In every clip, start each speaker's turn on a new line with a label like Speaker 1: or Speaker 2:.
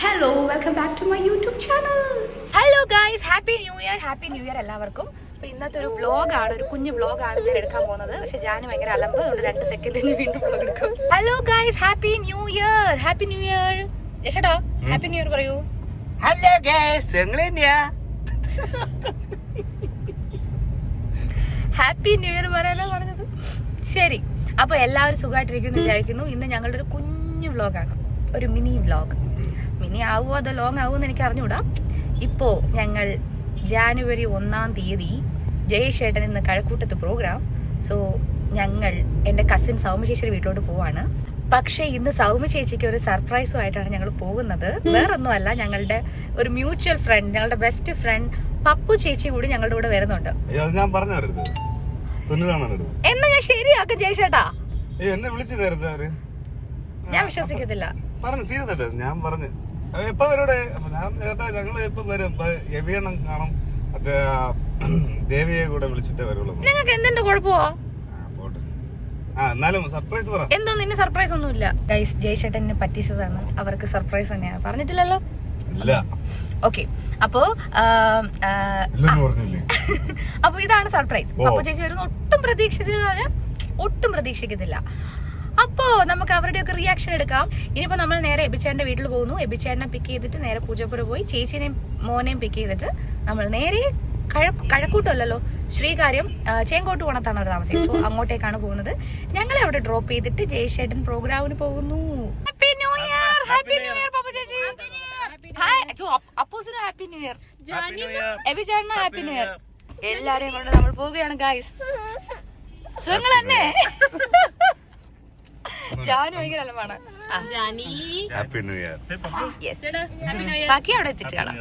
Speaker 1: Hello welcome back to my YouTube channel. Hello guys, happy new year എല്ലാവർക്കും. അപ്പോൾ ഇന്നത്തെ ഒരു വ്ളോഗാണ്, ഒരു കുഞ്ഞു വ്ളോഗാണ് ഞാൻ എടുക്കാൻ പോകുന്നത്. പക്ഷെ ജാന് ഭയങ്കര അലമ്പ്, അതുകൊണ്ട് 2 സെക്കൻഡിൽ വീണ്ടും വ്ളോഗ് എടുക്കും. Hello guys, happy new year. യശടാ ഹാപ്പി ന്യൂ ഇയർ പറയൂ.
Speaker 2: Hello guys,
Speaker 1: happy new year പറയാനാ പറഞ്ഞത്. ശരി, അപ്പോൾ എല്ലാവരും സുഖമായിട്ടിരിക്കുന്നു വിചാരിക്കുന്നു. ഇന്ന് ഞങ്ങളുടെ ഒരു കുഞ്ഞു വ്ളോഗാണ്, ഒരു മിനി വ്ളോഗ്. മിനി ആവുമോ അതോ ലോങ് ആവുമോ എന്ന് എനിക്ക് അറിഞ്ഞൂടാ. ഇപ്പോൾ ഞങ്ങൾ ജാനുവരി 1-ാം തീയതി ജയേഷേട്ടൻ ഇന്ന് കഴക്കൂട്ടത്ത് പ്രോഗ്രാം. സോ ഞങ്ങൾ എൻ്റെ കസിൻ സൗമ്യ ചേച്ചിയുടെ വീട്ടിലോട്ട് പോവാണ്. പക്ഷേ ഇന്ന് സൗമ്യ ചേച്ചിക്ക് ഒരു സർപ്രൈസുമായിട്ടാണ് ഞങ്ങൾ പോകുന്നത്. വേറൊന്നുമല്ല, ഞങ്ങളുടെ ഒരു മ്യൂച്വൽ ഫ്രണ്ട്, ഞങ്ങളുടെ ബെസ്റ്റ് ഫ്രണ്ട് പപ്പു ചേച്ചി കൂടി ഞങ്ങളുടെ കൂടെ വരുന്നുണ്ട്. എന്നാ ഞാൻ ശരിയാക്കും ജയേഷേട്ടാ. ഞാൻ വിശ്വസിക്കത്തില്ല.
Speaker 2: ഞാൻ പറഞ്ഞു എപ്പോ വരൂടെ, ഞാൻ ചേട്ടാ ഞങ്ങൾ എപ്പോ വരും, എവിയണം കാണും, മറ്റേ ദേവിയെ കൂടെ വിളിച്ചിട്ടേ വരുള്ളൂ.
Speaker 1: നിങ്ങൾക്ക് എന്തിന്റെ കുഴപ്പമോ?
Speaker 2: എന്നാലും സർപ്രൈസ് പറ.
Speaker 1: എന്തോ നിന്നെ സർപ്രൈസ് ഒന്നുമില്ല ഗൈസ്, ജയശേട്ടനെ പറ്റിച്ചതാണ്. അവർക്ക് സർപ്രൈസ് തന്നെയാണ്, പറഞ്ഞിട്ടില്ലല്ലോ. ഓക്കെ, അപ്പോ ഇതാണ് സർപ്രൈസ്. പപ്പു ചേച്ചി വരുന്ന ഒട്ടും പ്രതീക്ഷിക്കത്തില്ല. അപ്പോ നമുക്ക് അവരുടെയൊക്കെ റിയാക്ഷൻ എടുക്കാം. ഇനിയിപ്പോ നമ്മൾ നേരെ എബിച്ചേട്ടന്റെ വീട്ടിൽ പോകുന്നു. എബിച്ചേട്ടനെ പിക്ക് ചെയ്തിട്ട് നേരെ പൂജപ്പുര പോയി ചേച്ചീനെയും മോനെയും പിക്ക് ചെയ്തിട്ട് നമ്മൾ നേരെ കഴക്കൂട്ടമല്ലല്ലോ, ശ്രീകാര്യം ചേങ്കോട്ട് പോണത്താണ് അവർ താമസിക്കുന്നത്. സോ അങ്ങോട്ടേക്കാണ് പോകുന്നത്. ഞങ്ങളെ അവിടെ ഡ്രോപ്പ് ചെയ്തിട്ട് ജയശേട്ടൻ പ്രോഗ്രാമിന് പോകുന്നു. ഹാപ്പി ന്യൂ ഇയർ പപ്പു ചേച്ചി. അപ്പൂസിനും ഹാപ്പി ന്യൂ ഇയർ, എബിച്ചേട്ടനും ഹാപ്പി ന്യൂ ഇയർ. എല്ലാരെയും കൊണ്ട് നമ്മൾ പോവുകയാണ് ഗൈസ്. സുഖങ്ങൾ തന്നെ. ജാനു ഭയങ്കര അലമാണ്. ബാക്കി അവിടെ എത്തിച്ച് കാണാം.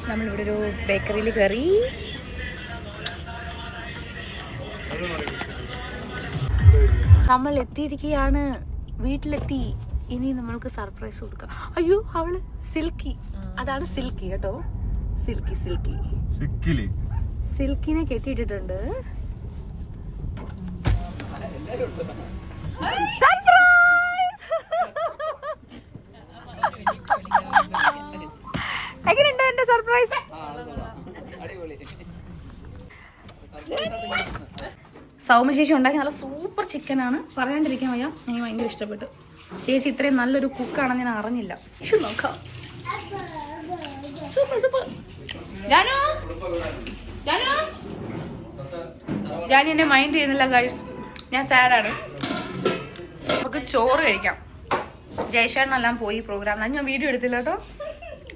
Speaker 1: നമ്മളിവിടെ ഒരു ബേക്കറിയിൽ കയറി. നമ്മൾ എത്തിയിരിക്കുകയാണ്, വീട്ടിലെത്തി. ഇനി നമ്മൾക്ക് സർപ്രൈസ് കൊടുക്കാം. അയ്യോ, അവള് സിൽക്കി, അതാണ് സിൽക്കി കേട്ടോ. സിൽക്കിനെ കെട്ടിയിട്ടിട്ടുണ്ട്. സർപ്രൈസ്! എങ്ങനെയുണ്ട് എന്റെ സർപ്രൈസ്? സൗമ്യ ചേച്ചി ഉണ്ടാക്കിയ നല്ല സൂപ്പർ ചിക്കൻ ആണ്, പറയാണ്ടിരിക്കാൻ വയ്യ. എനിക്ക് ഭയങ്കര ഇഷ്ടപ്പെട്ടു. ചേച്ചി ഇത്രയും നല്ലൊരു കുക്കാണെന്ന് ഞാൻ അറിഞ്ഞില്ല. നോക്കാം. ജാനി എന്നെ മൈൻഡ് ചെയ്യുന്നില്ല ഗൈസ്, ഞാൻ സാഡാണ്. നമുക്ക് ചോറ് കഴിക്കാം. ജയശേട്ടനെല്ലാം പോയി പ്രോഗ്രാമിലാണ്, ഞാൻ വീഡിയോ എടുത്തില്ല കേട്ടോ.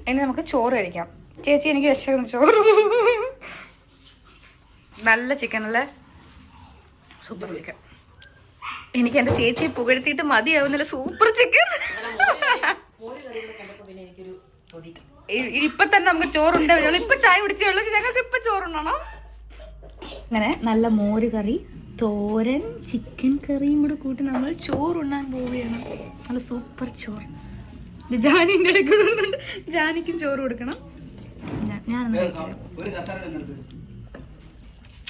Speaker 1: ഇനി നമുക്ക് ചോറ് കഴിക്കാം. ചേച്ചി എനിക്ക് വിശക്കുന്ന ചോറ്. നല്ല ചിക്കൻ അല്ലേ, സൂപ്പർ ചിക്കൻ. എനിക്ക് എന്റെ ചേച്ചിയെ പുകഴ്ത്തിയിട്ട് മതിയാവുന്നില്ല. Super chicken. ഇപ്പൊ തന്നെ നമുക്ക് ചോറുണ്ട്. ഇപ്പൊ ചായ കുടിച്ചുള്ളൂ, ഞങ്ങൾക്ക് ഇപ്പൊ ചോറുണ്ടോ. അങ്ങനെ നല്ല മോര് കറി, തോരൻ, ചിക്കൻ കറിയും കൂടെ കൂട്ടി നമ്മൾ ചോറുണ്ണാൻ പോവുകയാണ്. നല്ല സൂപ്പർ ചോറ്. ജാനിന്റെ ഇടയ്ക്ക് കൊടുക്കുന്നുണ്ട്. ജാനിക്കും ചോറ് കൊടുക്കണം.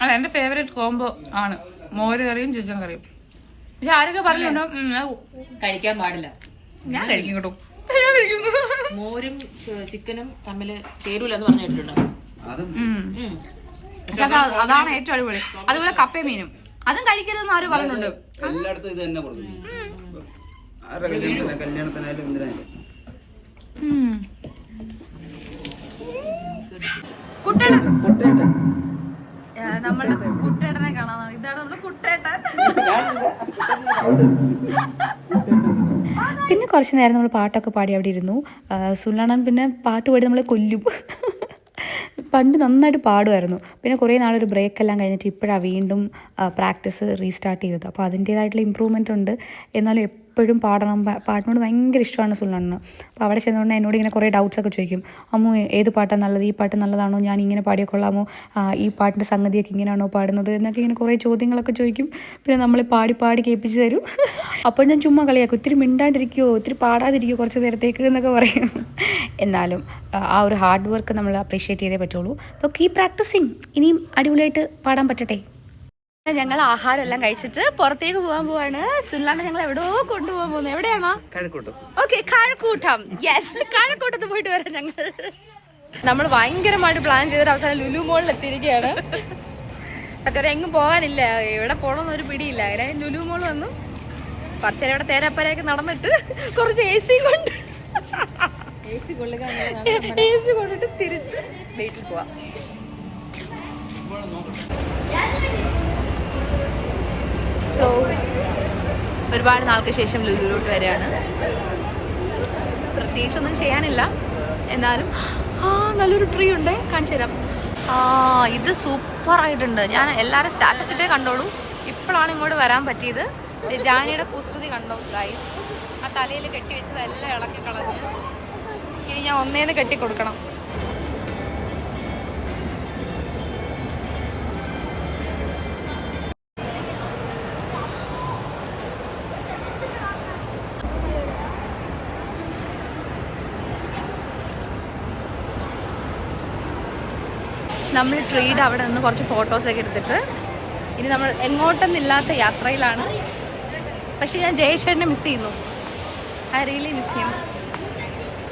Speaker 1: അല്ല, എന്റെ ഫേവറേറ്റ് കോംബോ ആണ് മോര് കറിയും ചിക്കൻ കറിയും. പക്ഷെ ആരൊക്കെ പറഞ്ഞിട്ടുണ്ടോ
Speaker 3: കഴിക്കാൻ പാടില്ല.
Speaker 1: ഞാൻ കഴിക്കും കേട്ടോ.
Speaker 3: മോരും ചിക്കനും തമ്മില് ചേരൂലെന്ന് പറഞ്ഞു കേട്ടിട്ടുണ്ട്.
Speaker 1: പക്ഷെ അതാണ് ഏറ്റവും അടിപൊളി. അതുപോലെ കപ്പയും മീനും അതും കഴിക്കരുതെന്ന് ആരും പറഞ്ഞിട്ടുണ്ട്.
Speaker 4: എല്ലായിടത്തും ഇത് തന്നെ കല്യാണത്തിനായാലും എന്തിനായാലും.
Speaker 1: നമ്മളുടെ കുട്ടേട്ടനെ കാണാൻ, ഇതാണ് നമ്മുടെ കുട്ടേട്ടൻ. പിന്നെ കുറച്ച് നേരം നമ്മൾ പാട്ടൊക്കെ പാടി അവിടെ ഇരുന്നു. സുല്ലാണൻ പിന്നെ പാട്ട് പാടി നമ്മളെ കൊല്ലും. പണ്ട് നന്നായിട്ട് പാടുമായിരുന്നു. പിന്നെ കുറേ നാളൊരു ബ്രേക്കെല്ലാം കഴിഞ്ഞിട്ട് ഇപ്പോഴാണ് വീണ്ടും പ്രാക്ടീസ് റീസ്റ്റാർട്ട് ചെയ്തത്. അപ്പോൾ അതിൻ്റേതായിട്ടുള്ള ഇമ്പ്രൂവ്മെൻ്റ് ഉണ്ട്. എന്നാലും എപ്പോഴും പാട്ടിനോട് ഭയങ്കര ഇഷ്ടമാണ് സുല്ലാണിന്. അപ്പോൾ അവിടെ ചെന്നുകൊണ്ട് എന്നോട് ഇങ്ങനെ കുറേ ഡൗട്ട്സൊക്കെ ചോദിക്കും. അമ്മു ഏത് പാട്ടാണ് നല്ലത്, ഈ പാട്ട് നല്ലതാണോ, ഞാൻ ഇങ്ങനെ പാടിയ കൊള്ളാമോ, ഈ പാട്ടിൻ്റെ സംഗതിയൊക്കെ ഇങ്ങനെയാണോ പാടുന്നത് എന്നൊക്കെ ഇങ്ങനെ കുറേ ചോദ്യങ്ങളൊക്കെ ചോദിക്കും. പിന്നെ നമ്മൾ പാടി കേൾപ്പിച്ച് തരും. അപ്പോൾ ഞാൻ ചുമ്മാ കളിയാക്കും, ഇത്തിരി മിണ്ടാണ്ടിരിക്കുമോ, ഇത്തിരി പാടാതിരിക്കുമോ കുറച്ച് നേരത്തേക്ക് എന്നൊക്കെ പറയും. എന്നാലും ആ ഒരു ഹാർഡ് വർക്ക് നമ്മൾ അപ്രീഷിയേറ്റ് ചെയ്തേ പറ്റുള്ളൂ. അപ്പോൾ കീപ് പ്രാക്ടീസിങ്. ഇനിയും അടിപൊളിയായിട്ട് പാടാൻ പറ്റട്ടെ. ഞങ്ങൾ ആഹാരം എല്ലാം കഴിച്ചിട്ട് പുറത്തേക്ക് പോകാൻ പോവാണ്. സുനിലാണ് ഞങ്ങൾ എവിടെയോ കൊണ്ടുപോകാൻ പോകുന്നത്. എവിടെയാണോ? ഓക്കെ, കഴക്കൂട്ടം. യെസ്, കഴക്കൂട്ടത്ത് പോയിട്ട് വരാം ഞങ്ങൾ. നമ്മൾ ഭയങ്കരമായിട്ട് പ്ലാൻ ചെയ്തിട്ട് അവസാനം ലുലു മോളിൽ എത്തിയിരിക്കുകയാണ്. അതുവരെ എങ്ങും പോകാനില്ല, എവിടെ പോകണമെന്നൊരു പിടിയില്ല. അങ്ങനെ ലുലു മോൾ വന്നു, കുറച്ചു നേരം ഇവിടെ തേരാപ്പരയൊക്കെ നടന്നിട്ട് കുറച്ച് AC കൊണ്ടിട്ട് തിരിച്ച് വീട്ടിൽ പോവാം. സോ ഒരുപാട് നാൾക്ക് ശേഷം ലുലുവിലോട്ട് വരികയാണ്. പ്രത്യേകിച്ചൊന്നും ചെയ്യാനില്ല, എന്നാലും നല്ലൊരു ട്രീ ഉണ്ട്, കാണിച്ചു തരാം. ഇത് സൂപ്പറായിട്ടുണ്ട്. ഞാൻ എല്ലാവരും സ്റ്റാറ്റസ് ഇട്ടേ കണ്ടോളൂ, ഇപ്പോഴാണ് ഇങ്ങോട്ട് വരാൻ പറ്റിയത്. ജാനിയുടെ കുസൃതി കണ്ടോ ഗൈസ്? ആ തലയിൽ കെട്ടി വെച്ചതെല്ലാം ഇളക്കി കളഞ്ഞ് ഇനി ഞാൻ ഒന്നേന്ന് കെട്ടിക്കൊടുക്കണം. നമ്മൾ ട്രീയുടെ അവിടെ നിന്ന് കുറച്ച് ഫോട്ടോസൊക്കെ എടുത്തിട്ട് ഇനി നമ്മൾ എങ്ങോട്ടെന്നില്ലാത്ത യാത്രയിലാണ്. പക്ഷെ ഞാൻ ജയേഷേട്ടനെ മിസ് ചെയ്യുന്നു. ഐ റിയലി മിസ് ചെയ്യും.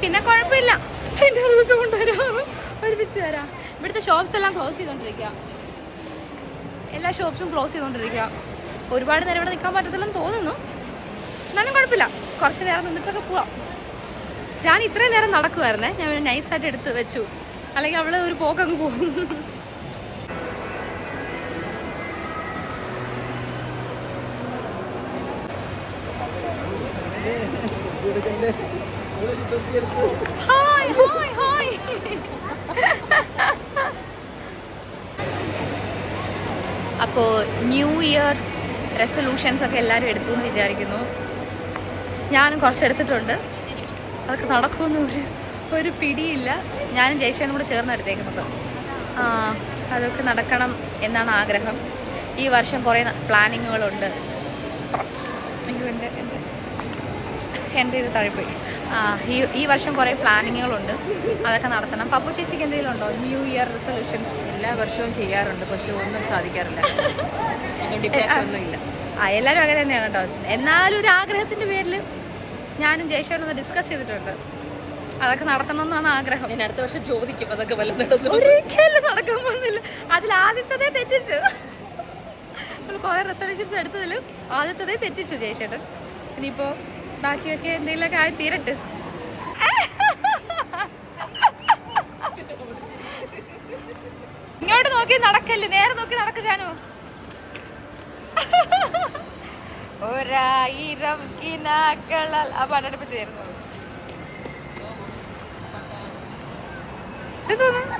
Speaker 1: പിന്നെ കുഴപ്പമില്ല, പിന്നെ ഒരു ദിവസം കൊണ്ടുവരാം, പഠിപ്പിച്ച് തരാം. ഇവിടുത്തെ ഷോപ്സ് എല്ലാം ക്ലോസ് ചെയ്തുകൊണ്ടിരിക്കുക, എല്ലാ ഷോപ്സും ക്ലോസ് ചെയ്തുകൊണ്ടിരിക്കുക. ഒരുപാട് നേരം ഇവിടെ നിൽക്കാൻ പറ്റത്തില്ലെന്ന് തോന്നുന്നു, എന്നാലും കുഴപ്പമില്ല, കുറച്ച് നേരം നിന്നിട്ടൊക്കെ പോവാം. ഞാൻ ഇത്രയും നേരം നടക്കുമായിരുന്നേ, ഞാൻ ഒരു നൈസായിട്ട് എടുത്ത് വെച്ചു, അല്ലെങ്കിൽ അവള് ഒരു പോക്കങ്ങ് പോകും. Hi hi hi. അപ്പോൾ ന്യൂ ഇയർ റെസൊല്യൂഷൻസ് ഒക്കെ എല്ലാവരും എടുത്തു എന്ന് വിചാരിക്കുന്നു. ഞാനും കുറച്ചെടുത്തിട്ടുണ്ട്, അതൊക്കെ നടക്കുമെന്ന് ഒരു പിടിയില്ല. ഞാനും ജയ്ഷനും കൂടെ ചേർന്ന് എടുത്തേക്കുന്നത്. അതൊക്കെ നടക്കണം എന്നാണ് ആഗ്രഹം. ഈ വർഷം കുറേ പ്ലാനിങ്ങുകളുണ്ട്. എൻ്റെ ഇത് തഴിപ്പോയി. ഈ വർഷം കുറേ പ്ലാനിങ്ങുകളുണ്ട്, അതൊക്കെ നടത്തണം. പപ്പു ചേച്ചിക്ക് എന്തെങ്കിലും ഉണ്ടോ ന്യൂ ഇയർ റെസൊല്യൂഷൻസ്?
Speaker 3: എല്ലാ വർഷവും ചെയ്യാറുണ്ട്, പക്ഷെ ഒന്നും സാധിക്കാറില്ല. ഒന്നുമില്ല.
Speaker 1: എല്ലാവരും അങ്ങനെ തന്നെയാണ് കേട്ടോ. എന്നാലും ഒരു ആഗ്രഹത്തിൻ്റെ പേരിൽ ഞാനും ജയ്ഷനൊന്ന് ഡിസ്കസ് ചെയ്തിട്ടുണ്ട്, അതൊക്കെ നടത്തണമെന്നാണ് ആഗ്രഹം.
Speaker 3: ഞാൻ അടുത്ത വർഷം ചോദിക്കും അതൊക്കെ വല്ലതും.
Speaker 1: ഒരിക്കലും നടക്കാൻ പോകുന്നില്ല. അതിൽ ആദ്യത്തതേ തെറ്റിച്ചു. നമ്മൾ കുറേ റെസൊല്യൂഷൻസ് എടുത്തതിൽ ആദ്യത്തതേ തെറ്റിച്ചു ജയ്ഷേട്ടൻ. ഇനിയിപ്പോൾ ബാക്കിയൊക്കെ എന്തെങ്കിലുമൊക്കെ ആയി തീരട്ട്. ഇങ്ങോട്ട് നോക്കി നടക്കല്ലേ, നേരെ നോക്കി നടക്ക് ജാനു. ഒരായിരം കിനാക്കളാൽ ആ പാട്ടാണ് ഇപ്പൊ ചേരുന്നത്. തോന്നുന്നു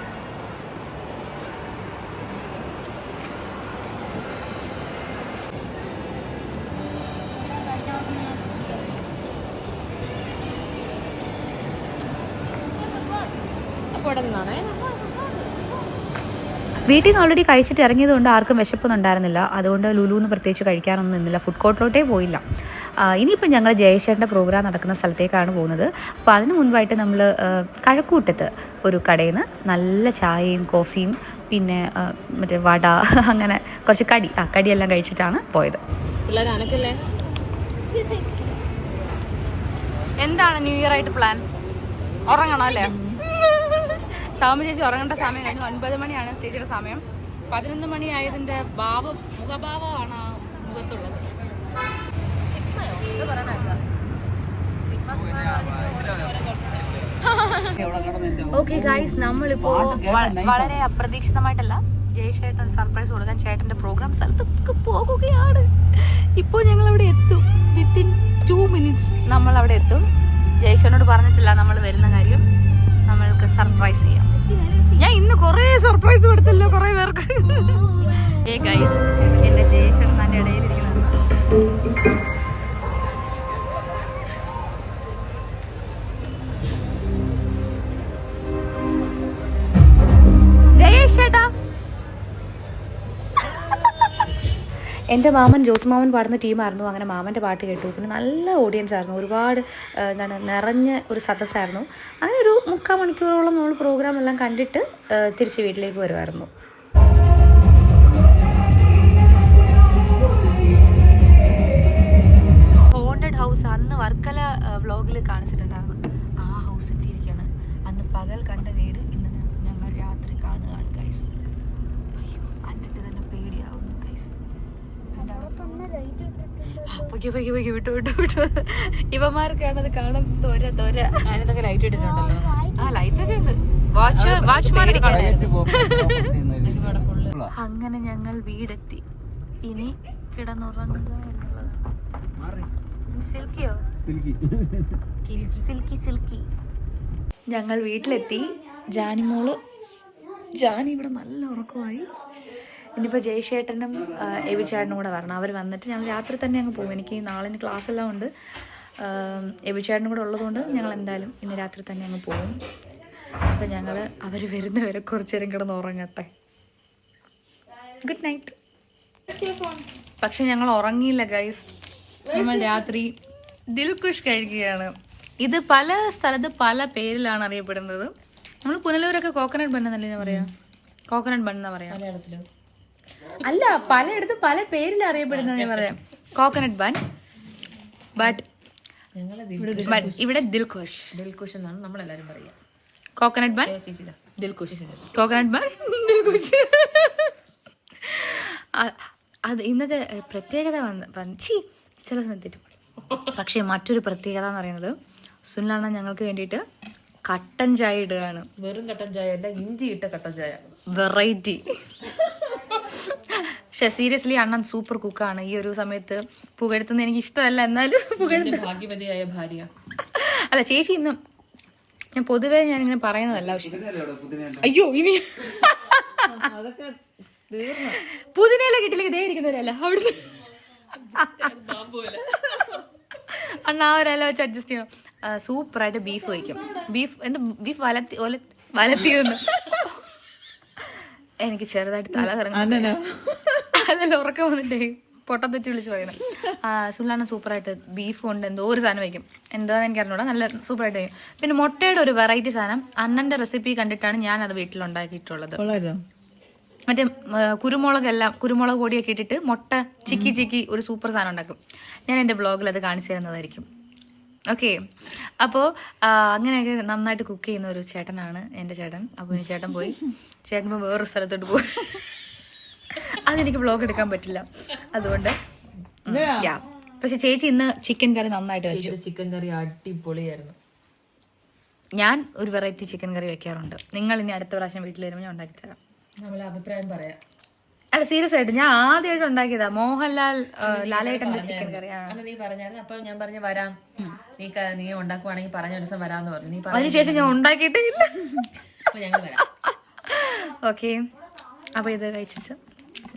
Speaker 1: വീട്ടിൽ നിന്ന് ഓൾറെഡി കഴിച്ചിട്ട് ഇറങ്ങിയത് കൊണ്ട് ആർക്കും വിശപ്പൊന്നും ഉണ്ടായിരുന്നില്ല. അതുകൊണ്ട് ലുലുന്ന് പ്രത്യേകിച്ച് കഴിക്കാനൊന്നും നിന്നില്ല, ഫുഡ് കോർട്ടിലോട്ടേ പോയില്ല. ഇനിയിപ്പോൾ ഞങ്ങൾ ജയേഷേട്ടൻ്റെ പ്രോഗ്രാം നടക്കുന്ന സ്ഥലത്തേക്കാണ് പോകുന്നത്. അപ്പോൾ അതിന് മുൻപായിട്ട് നമ്മൾ കഴക്കൂട്ടത്ത് ഒരു കടയിൽ നിന്ന് നല്ല ചായയും കോഫിയും പിന്നെ മറ്റേ വട അങ്ങനെ കുറച്ച് കടിയെല്ലാം കഴിച്ചിട്ടാണ് പോയത്. എന്താണ് ന്യൂ ഇയർ ആയിട്ട് പ്ലാൻ? ഉറങ്ങണം അല്ലേ? സൗമ്യ ചേച്ചി ഉറങ്ങേണ്ട സമയം കഴിഞ്ഞു. 9 മണിയാണ് ചേച്ചിയുടെ സമയം. 11 മണി ആയതിൻ്റെ മുഖഭാവമാണ് ആ മുഖത്തുള്ളത്. ഓക്കെ ഗൈസ്, നമ്മളിപ്പോൾ വളരെ അപ്രതീക്ഷിതമായിട്ടല്ല ജയ്ഷേട്ടൻ ഒരു സർപ്രൈസ് കൊടുക്കാൻ ചേട്ടൻ്റെ പ്രോഗ്രാം സ്ഥലത്തൊക്കെ പോകുകയാണ്. ഇപ്പോൾ ഞങ്ങൾ അവിടെ എത്തും. വിത്തിൻ 2 minutes നമ്മൾ അവിടെ എത്തും. ജയ്ഷേട്ടനോട് പറഞ്ഞിട്ടില്ല നമ്മൾ വരുന്ന കാര്യം, നമ്മൾക്ക് സർപ്രൈസ് ചെയ്യാം. ഞാൻ ഇന്ന് കുറേ സർപ്രൈസ് കൊടുത്തല്ലോ കുറേ പേർക്ക്. ഏ ഗൈസ്, എൻ്റെ ജയ്ഷേട്ടൻ എൻ്റെ ഇടയിലിരിക്കുന്നത്. ജയേഷേട്ടാ, എൻ്റെ മാമൻ ജോസ് മാമൻ പാടുന്ന ടീമായിരുന്നു. അങ്ങനെ മാമൻ്റെ പാട്ട് കേട്ടു. പിന്നെ നല്ല ഓഡിയൻസ് ആയിരുന്നു, ഒരുപാട് നിറഞ്ഞ ഒരു സദസ്സായിരുന്നു. അങ്ങനെ ഒരു 3/4 മണിക്കൂറോളം നമ്മൾ പ്രോഗ്രാം എല്ലാം കണ്ടിട്ട് തിരിച്ച് വീട്ടിലേക്ക് വരുമായിരുന്നു. വ്ളോഗിൽ കാണിച്ചിട്ടുണ്ടായിരുന്നു. ആ ഹൗസ് എത്തിയിരിക്കുകയാണ്. അന്ന് പകൽ കണ്ട വീട് ഇന്ന് ഞങ്ങൾ രാത്രി കാണുകയാണ് ഗൈസ്. അയ്യോ കണ്ടിട്ട് തന്നെ പേടിയാവുന്നു ഗൈസ്. വിട്ടു ഇവന്മാർക്കാണ് അത് കാണാൻ തൊര.
Speaker 3: അതിനകത്തൊക്കെ ലൈറ്റ് ഇട്ടിട്ടുണ്ടല്ലോ.
Speaker 1: ആ ലൈറ്റ് ഒക്കെ ഉണ്ട്. അങ്ങനെ ഞങ്ങൾ വീടെത്തി. ഇനി കിടന്നുറങ്ങുക എന്നുള്ളതാണ്. സിൽക്കിയോ സിൽക്കി. ഞങ്ങൾ വീട്ടിലെത്തി. ജാനി ഇവിടെ നല്ല ഉറക്കമായി. ഇനിയിപ്പോൾ ജയശേട്ടനും എബിച്ചേട്ടനും കൂടെ വരണം. അവർ വന്നിട്ട് ഞങ്ങൾ രാത്രി തന്നെ അങ്ങ് പോകും. എനിക്ക് നാളെ ക്ലാസ് എല്ലാം ഉണ്ട്. എബിച്ചേട്ടനും കൂടെ ഉള്ളതുകൊണ്ട് ഞങ്ങൾ എന്തായാലും ഇന്ന് രാത്രി തന്നെ അങ്ങ് പോകും. അപ്പോൾ ഞങ്ങൾ അവർ വരുന്നവരെ കുറച്ച് നേരം കിടന്ന് ഉറങ്ങട്ടെ. Good night. പക്ഷെ ഞങ്ങൾ ഉറങ്ങിയില്ല ഗൈസ്. നമ്മൾ രാത്രി ദിൽഖുഷ് കഴിക്കുകയാണ്. ഇത് പല സ്ഥലത്ത് പല പേരിലാണ് അറിയപ്പെടുന്നത്. നമ്മൾ പുനലൂരൊക്കെ കോക്കനട്ട് ബൺ എന്നല്ലേ ഞാൻ പറയാം. കോക്കനട്ട് ബൺ എന്നാ പറയാം
Speaker 3: മലയാളത്തിലോ?
Speaker 1: അല്ല, പലയിടത്ത് പല പേരിൽ അറിയപ്പെടുന്നത് ഞാൻ പറയാം. Coconut bun. ബട്ട് ഇവിടെ ദിൽഖുഷ്
Speaker 3: എന്നാണ് നമ്മളെല്ലാരും പറയാ.
Speaker 1: Coconut bun
Speaker 3: Dilkhush.
Speaker 1: Coconut bun Dilkhush. അത് ഇന്നത്തെ പ്രത്യേകത ചില സമയത്ത്. പക്ഷേ മറ്റൊരു പ്രത്യേകത എന്ന് പറയുന്നത് സുനിലാണ് ഞങ്ങൾക്ക് വേണ്ടിയിട്ട് കട്ടൻ ചായ ഇടുകയാണ്.
Speaker 3: വെറും കട്ടൻ ചായ അല്ല, ഇഞ്ചി ഇട്ട കട്ടൻ ചായ.
Speaker 1: വെറൈറ്റി. പക്ഷെ സീരിയസ്ലി അണ്ണൻ സൂപ്പർ കുക്കാണ്. ഈ ഒരു സമയത്ത് പുകഴ്ത്തുന്നത് എനിക്ക് ഇഷ്ടമല്ല. എന്നാലും
Speaker 3: ഭാഗ്യവതിയായ ഭാര്യ.
Speaker 1: അല്ല ചേച്ചി ഇന്നും ഞാൻ പൊതുവേ ഞാനിങ്ങനെ പറയുന്നതല്ല. പക്ഷെ അയ്യോ ഇനി
Speaker 3: അതൊക്കെ തീർന്നു.
Speaker 1: പുതിനയില കിട്ടിയില്ലെങ്കിൽ ദേ ഇരിക്കുന്നവരല്ല അവിടുന്ന് അണ്ണ ആ ഒരല വെച്ച് അഡ്ജസ്റ്റ് ചെയ്യണം. സൂപ്പറായിട്ട് ബീഫ് വയ്ക്കും. ബീഫ് വലത്തിയൊന്ന് എനിക്ക് ചെറുതായിട്ട് തല കറങ്ങുന്നു. അതല്ല ഉറക്കം വന്നിട്ടേ പൊട്ടത്തെറ്റി വിളിച്ച് പറയണം. സുല്ലാന സൂപ്പറായിട്ട് ബീഫ് കൊണ്ട് എന്തോ ഒരു സാധനം വയ്ക്കും. എന്താണെന്ന് എനിക്ക് അറിഞ്ഞൂടാ. നല്ല സൂപ്പറായിട്ട് വയ്ക്കും. പിന്നെ മുട്ടയുടെ ഒരു വെറൈറ്റി സാധനം അണ്ണന്റെ റെസിപ്പി കണ്ടിട്ടാണ് ഞാൻ അത് വീട്ടിലുണ്ടാക്കിയിട്ടുള്ളത്. മറ്റേ കുരുമുളക് പൊടിയൊക്കെ ഇട്ടിട്ട് മുട്ട ചിക്കി ഒരു സൂപ്പർ സാധനം ഉണ്ടാക്കും. ഞാൻ എൻ്റെ ബ്ലോഗിൽ അത് കാണിച്ചു തരുന്നതായിരിക്കും. ഓക്കെ. അപ്പോൾ അങ്ങനെയൊക്കെ നന്നായിട്ട് കുക്ക് ചെയ്യുന്ന ഒരു ചേട്ടനാണ് എൻ്റെ ചേട്ടൻ. അപ്പോൾ ഈ ചേട്ടൻ ഇപ്പോൾ വേറൊരു സ്ഥലത്തോട്ട് പോയി. അതെനിക്ക് ബ്ലോഗ് എടുക്കാൻ പറ്റില്ല. അതുകൊണ്ട് പക്ഷെ ചേച്ചി ഇന്ന് ചിക്കൻ കറി നന്നായിട്ട് വെച്ചു.
Speaker 3: ചിക്കൻ കറി അടിപൊളിയായിരുന്നു.
Speaker 1: ഞാൻ ഒരു വെറൈറ്റി ചിക്കൻ കറി വെക്കാറുണ്ട്. നിങ്ങൾ ഇനി അടുത്ത പ്രാവശ്യം വീട്ടിൽ വരുമ്പോൾ ഞാൻ ഉണ്ടാക്കി തരാം.
Speaker 3: നമ്മളെ അഭിപ്രായം പറയാം.
Speaker 1: അല്ല സീരിയസ് ആയിട്ട് ഞാൻ ആദ്യമായിട്ട് ഉണ്ടാക്കിയതാ മോഹൻലാൽ ലാലേട്ടന്റെ ചിക്കൻ കറി.
Speaker 3: നീ പറഞ്ഞായിരുന്നു. അപ്പൊ ഞാൻ പറഞ്ഞു വരാം, നീ ഉണ്ടാക്കുവാണെങ്കിൽ പറഞ്ഞ ഒരു ദിവസം വരാന്ന് പറഞ്ഞു. നീ
Speaker 1: അതിനുശേഷം ഞാൻ ഉണ്ടാക്കിയിട്ടേ ഇല്ല.
Speaker 3: അപ്പൊ ഞങ്ങൾ വരാം.
Speaker 1: ഓക്കെ. അപ്പൊ ഇത് കഴിച്ചിട്ട്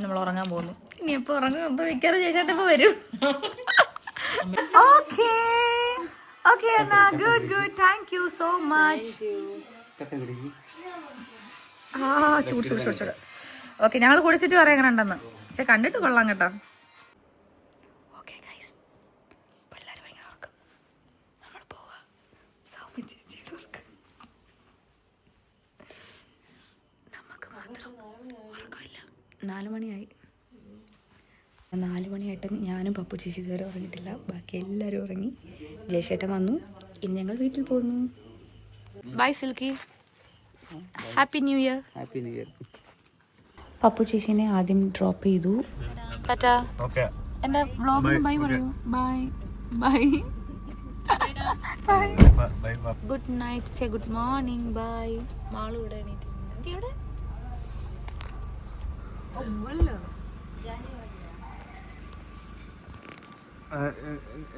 Speaker 1: നമ്മൾ ഉറങ്ങാൻ പോകുന്നു. ഇനി എപ്പോ ഉറങ്ങും എന്തോ വെക്കാതെ ചേച്ചാട്ട് ഇപ്പൊ വരും. Okay okay Anna. Good thank you so much. ചൂട്. ഓക്കെ ഞങ്ങൾ കുടിച്ചിട്ട് പറയാൻ എങ്ങനെ ഉണ്ടെന്ന്. പക്ഷെ കണ്ടിട്ട് കൊള്ളാം കേട്ടോ. ഓക്കെ ഗൈസ്, പിള്ളേർ ഭയങ്കര ഉറക്കം. നമ്മൾ പോവാ. സൗമ്യ ചേച്ചിയുടെ ഉറക്കം. നമുക്ക് മാത്രം ഉറക്കമില്ല. 4 മണിയായി. 4 മണിയായിട്ടും ഞാനും പപ്പു ചേച്ചി ഇതുവരെ ഉറങ്ങിയിട്ടില്ല. ബാക്കി എല്ലാവരും ഉറങ്ങി. ജയശേട്ടൻ വന്നു. ഇനി ഞങ്ങൾ വീട്ടിൽ പോകുന്നു. Bye Silky. Happy new year. Pappu ചേച്ചിനെ ആദ്യം ഡ്രോപ്പ് ചെയ്തു. എന്റെ വ്ളോഗിന് ബൈ പറയൂ. Bye. Good night. Good morning. Bye. Malu ഇവിടെ എണീറ്റിട്ടുണ്ട്.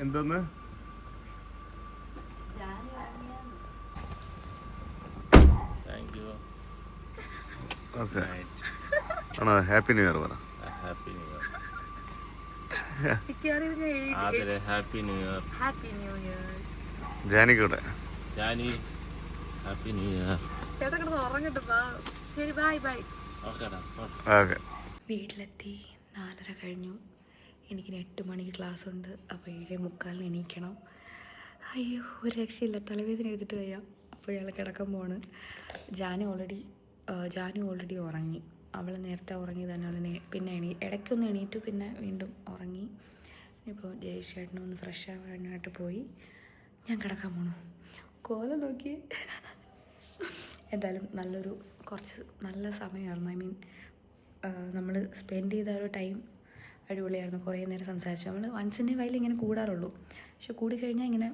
Speaker 2: എന്തോന്ന് ഓക്കെ ആണോ? ഹാപ്പി ന്യൂ ഇയർ പറ.
Speaker 5: ഹാപ്പി ന്യൂ ഇയർ
Speaker 2: ജാനിക്കൂടെ.
Speaker 5: Jani happy new year.
Speaker 1: ചേട്ടാ കിടന്ന് ഉറങ്ങട്ടെ. ശരി ബൈ.
Speaker 2: ഓക്കെ.
Speaker 1: വീട്ടിലെത്തി. 4:30 കഴിഞ്ഞു. എനിക്കിനി 8 മണിക്ക് ക്ലാസ് ഉണ്ട്. അപ്പോൾ 7:45 എണീക്കണം. അയ്യോ ഒരു രക്ഷയില്ല. തലവേദന എടുത്തിട്ട് വയ്യ. അപ്പോൾ ഇയാൾ കിടക്കാൻ പോവാണ്. ജാനു ഓൾറെഡി ഉറങ്ങി. അവൾ നേരത്തെ ഉറങ്ങി തന്നെ. അവൾ പിന്നെ ഇടയ്ക്കൊന്ന് എണീറ്റു, പിന്നെ വീണ്ടും ഉറങ്ങി. ഇപ്പോൾ ജയേഷേട്ടനും ഒന്ന് ഫ്രഷ് ആവാനായിട്ട് പോയി. ഞാൻ കിടക്കാൻ പോണു. കോലം നോക്കി. എന്തായാലും കുറച്ച് നല്ല സമയമായിരുന്നു. ഐ മീൻ നമ്മൾ സ്പെൻഡ് ചെയ്ത ഒരു ടൈം അടിപൊളിയായിരുന്നു. കുറേ നേരം സംസാരിച്ചു. നമ്മൾ വൺസിൻ്റെ വയലിൽ ഇങ്ങനെ കൂടാറുള്ളൂ, പക്ഷെ കൂടിക്കഴിഞ്ഞാൽ ഇങ്ങനെ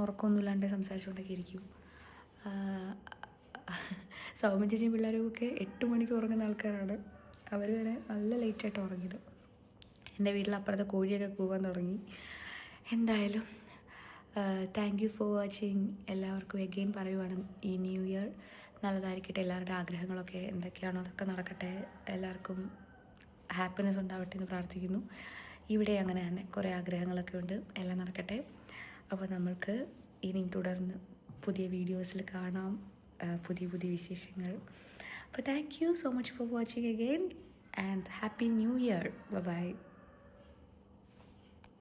Speaker 1: ഉറക്കമൊന്നുമില്ലാണ്ട് സംസാരിച്ചുകൊണ്ടൊക്കെ ഇരിക്കും. സൗമ്യ ചേച്ചിയും പിള്ളേരും ഒക്കെ 8 മണിക്ക് ഉറങ്ങുന്ന ആൾക്കാരാണ്. അവർ വരെ നല്ല ലേറ്റായിട്ട് ഉറങ്ങിയത്. എൻ്റെ വീട്ടിലപ്പുറത്തെ കോഴിയൊക്കെ കൂവാൻ തുടങ്ങി. എന്തായാലും താങ്ക് യു ഫോർ വാച്ചിങ്. എല്ലാവർക്കും എഗെയിൻ പറയുവാണ്, ഈ ന്യൂ ഇയർ നല്ലതായിരിക്കട്ടെ. എല്ലാവരുടെ ആഗ്രഹങ്ങളൊക്കെ എന്തൊക്കെയാണോ അതൊക്കെ നടക്കട്ടെ. എല്ലാവർക്കും ഹാപ്പിനെസ് ഉണ്ടാവട്ടെ എന്ന് പ്രാർത്ഥിക്കുന്നു. ഇവിടെ അങ്ങനെ തന്നെ കുറേ ആഗ്രഹങ്ങളൊക്കെ ഉണ്ട്, എല്ലാം നടക്കട്ടെ. അപ്പോൾ നമ്മൾക്ക് ഇനിയും തുടർന്ന് പുതിയ വീഡിയോസിൽ കാണാം, പുതിയ പുതിയ വിശേഷങ്ങൾ. അപ്പോൾ thank you so much for watching again and happy new year. By.